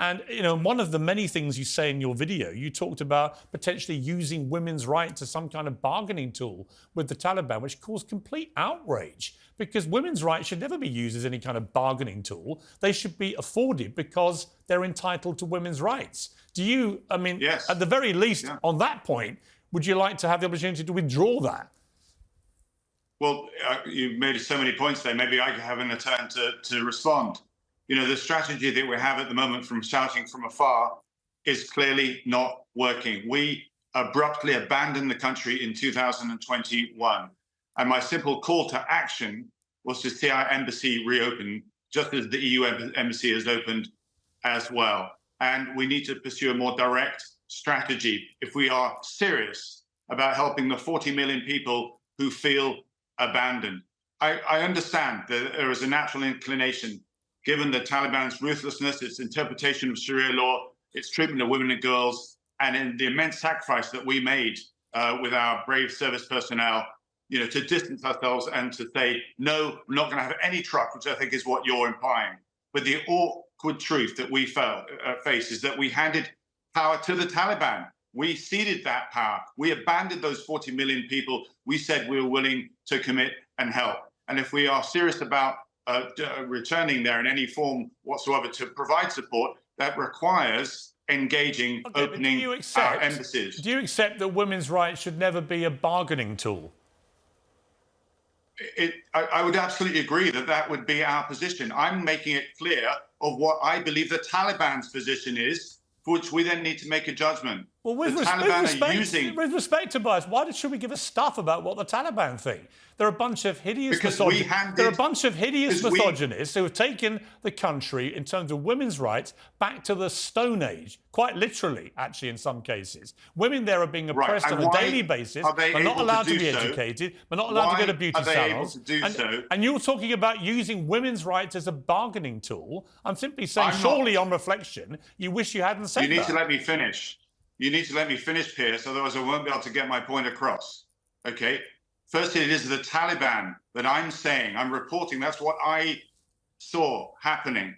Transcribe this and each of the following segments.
And, you know, one of the many things you say in your video, you talked about potentially using women's rights as some kind of bargaining tool with the Taliban, which caused complete outrage because women's rights should never be used as any kind of bargaining tool. They should be afforded because they're entitled to women's rights. Do you, I mean, Yes. at the very least, on that point, would you like to have the opportunity to withdraw that? Well, you made so many points there. Maybe I could have a turn to respond. You know, the strategy that we have at the moment from shouting from afar is clearly not working. We abruptly abandoned the country in 2021. And my simple call to action was to see our embassy reopen, just as the EU embassy has opened as well. And we need to pursue a more direct strategy if we are serious about helping the 40 million people who feel abandoned. I understand that there is a natural inclination, given the Taliban's ruthlessness, its interpretation of Sharia law, its treatment of women and girls, and in the immense sacrifice that we made with our brave service personnel, you know, to distance ourselves and to say, no, we're not going to have any truck, which I think is what you're implying. But the awkward truth that we face is that we handed power to the Taliban. We ceded that power. We abandoned those 40 million people. We said we were willing to commit and help. And if we are serious about returning there in any form whatsoever to provide support, that requires engaging, opening our embassies. Do you accept that women's rights should never be a bargaining tool? I would absolutely agree that that would be our position. I'm making it clear of what I believe the Taliban's position is, for which we then need to make a judgment. Well, with respect, Tobias, why should we give a stuff about what the Taliban think? They're a bunch of hideous misogynists who have taken the country, in terms of women's rights, back to the Stone Age, quite literally, actually, in some cases. Women there are being oppressed on a daily basis. They're not allowed to be educated. They're not allowed to go to beauty salons. And you're talking about using women's rights as a bargaining tool. I'm simply saying, surely on reflection, you wish you hadn't said that. You need to let me finish. You need to let me finish, Piers, otherwise I won't be able to get my point across. Okay? Firstly, it is the Taliban that I'm saying, I'm reporting, that's what I saw happening,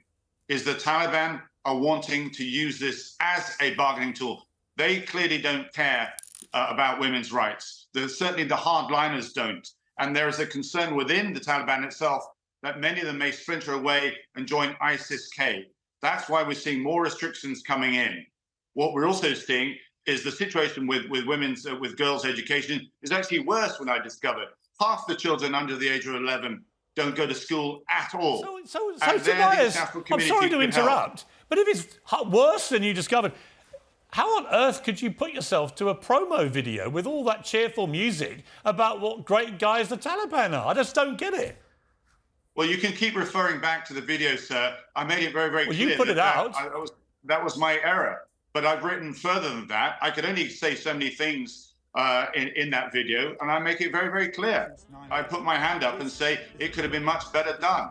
is the Taliban are wanting to use this as a bargaining tool. They clearly don't care about women's rights. Certainly the hardliners don't. And there is a concern within the Taliban itself that many of them may splinter away and join ISIS-K. That's why we're seeing more restrictions coming in. What we're also seeing is the situation with with girls' education is actually worse. When I discovered half the children under the age of 11 don't go to school at all. So Tobias, I'm sorry to interrupt, but if it's worse than you discovered, how on earth could you put yourself to a promo video with all that cheerful music about what great guys the Taliban are? I just don't get it. Well, you can keep referring back to the video, sir. I made it very, very clear. Well, you put it out. That was my error. But I've written further than that. I could only say so many things in that video, and I make it very, very clear. I put my hand up and say it could have been much better done.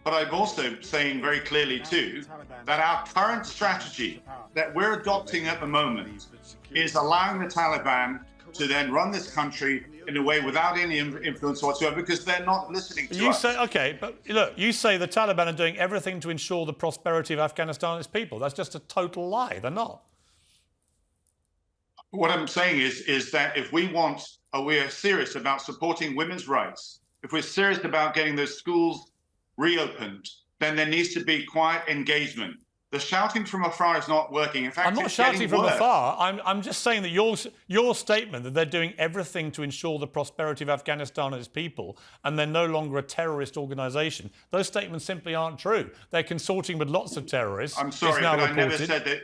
But I'm also saying very clearly, too, that our current strategy that we're adopting at the moment is allowing the Taliban to then run this country in a way without any influence whatsoever, because they're not listening to us. OK, but look, you say the Taliban are doing everything to ensure the prosperity of Afghanistan and its people. That's just a total lie. They're not. What I'm saying is that if we are serious about supporting women's rights, if we're serious about getting those schools reopened, then there needs to be quiet engagement. The shouting from afar is not working. In fact, I'm not shouting from afar. I'm just saying that your statement that they're doing everything to ensure the prosperity of Afghanistan and its people, and they're no longer a terrorist organisation, those statements simply aren't true. They're consorting with lots of terrorists. I'm sorry, but I never said that.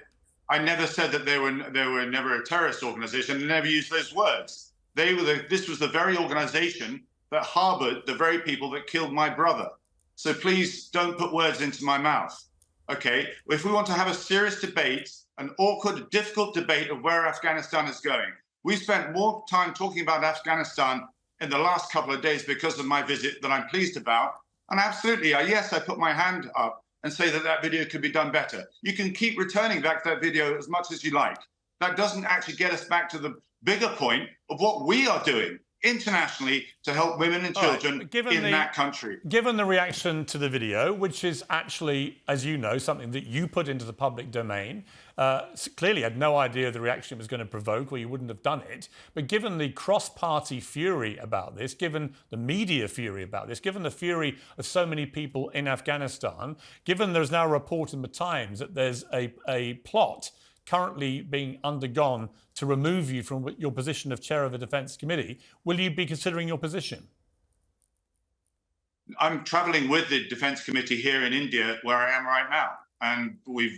I never said that they were never a terrorist organisation. I never used those words. This was the very organisation that harboured the very people that killed my brother. So please don't put words into my mouth. Okay, if we want to have a serious debate, an awkward, difficult debate of where Afghanistan is going, we spent more time talking about Afghanistan in the last couple of days because of my visit that I'm pleased about. And absolutely, yes, I put my hand up and say that that video could be done better. You can keep returning back to that video as much as you like. That doesn't actually get us back to the bigger point of what we are doing internationally to help women and children in that country. Given the reaction to the video, which is actually, as you know, something that you put into the public domain, clearly had no idea the reaction it was going to provoke, or you wouldn't have done it. But given the cross-party fury about this, given the media fury about this, given the fury of so many people in Afghanistan, given there's now a report in the Times that there's a plot currently being undergone to remove you from your position of chair of the Defence Committee, will you be considering your position? I'm traveling with the Defence Committee here in India, where I am right now, and we're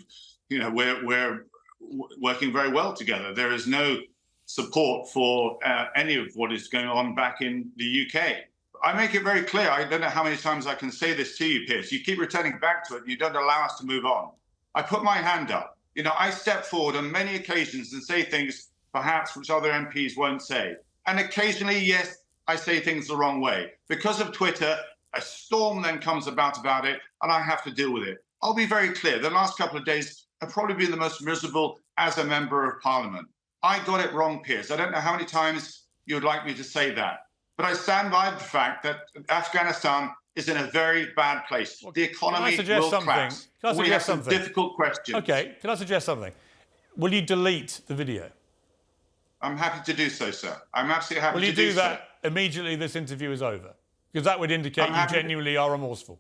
working very well together. There is no support for any of what is going on back in the UK. I make it very clear. I don't know how many times I can say this to you, Piers. You keep returning back to it, and you don't allow us to move on. I put my hand up. I step forward on many occasions and say things, perhaps, which other MPs won't say. And occasionally, yes, I say things the wrong way. Because of Twitter, a storm then comes about it, and I have to deal with it. I'll be very clear. The last couple of days have probably been the most miserable as a member of Parliament. I got it wrong, Piers. I don't know how many times you'd like me to say that. But I stand by the fact that Afghanistan is in a very bad place. The economy will collapse. We have some difficult questions. Okay, can I suggest something? Will you delete the video? I'm happy to do so, sir. I'm absolutely happy to do so. Will you do that immediately this interview is over? Because that would indicate you genuinely are remorseful.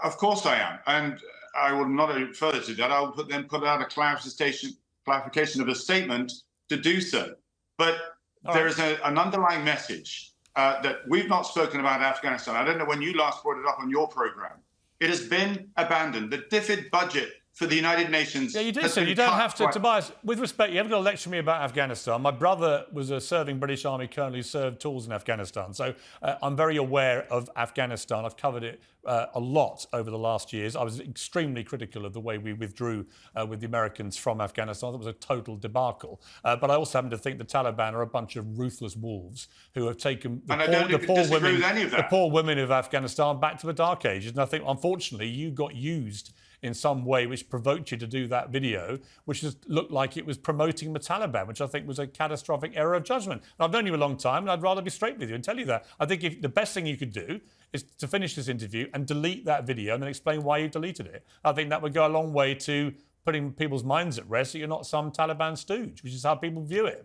Of course I am. And I will not go further to that. I'll then put out a clarification of a statement to do so. But there is an underlying message that we've not spoken about Afghanistan. I don't know when you last brought it up on your program. It has been abandoned. The DFID budget for the United Nations. Yeah, you did, sir. You don't have to, Tobias. With respect, you haven't got to lecture me about Afghanistan. My brother was a serving British Army colonel who served tours in Afghanistan. So I'm very aware of Afghanistan. I've covered it a lot over the last years. I was extremely critical of the way we withdrew with the Americans from Afghanistan. That was a total debacle. But I also happen to think the Taliban are a bunch of ruthless wolves who have taken the poor women of Afghanistan back to the Dark Ages. And I think, unfortunately, you got used in some way which provoked you to do that video, which just looked like it was promoting the Taliban, which I think was a catastrophic error of judgment. And I've known you a long time, and I'd rather be straight with you and tell you that. I think the best thing you could do is to finish this interview and delete that video and then explain why you deleted it. I think that would go a long way to putting people's minds at rest that you're not some Taliban stooge, which is how people view it.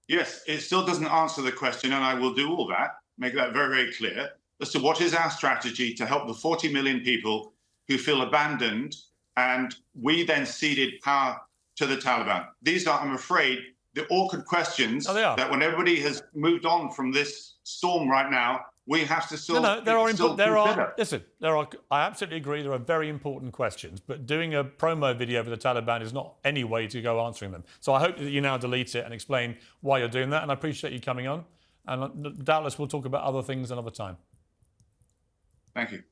Yes, it still doesn't answer the question, and I will do all that, make that very, very clear, as to what is our strategy to help the 40 million people who feel abandoned, and we then ceded power to the Taliban. These are, I'm afraid, the awkward questions that when everybody has moved on from this storm right now, we have to still Listen, I absolutely agree, there are very important questions, but doing a promo video for the Taliban is not any way to go answering them. So I hope that you now delete it and explain why you're doing that, and I appreciate you coming on. And doubtless we'll talk about other things another time. Thank you.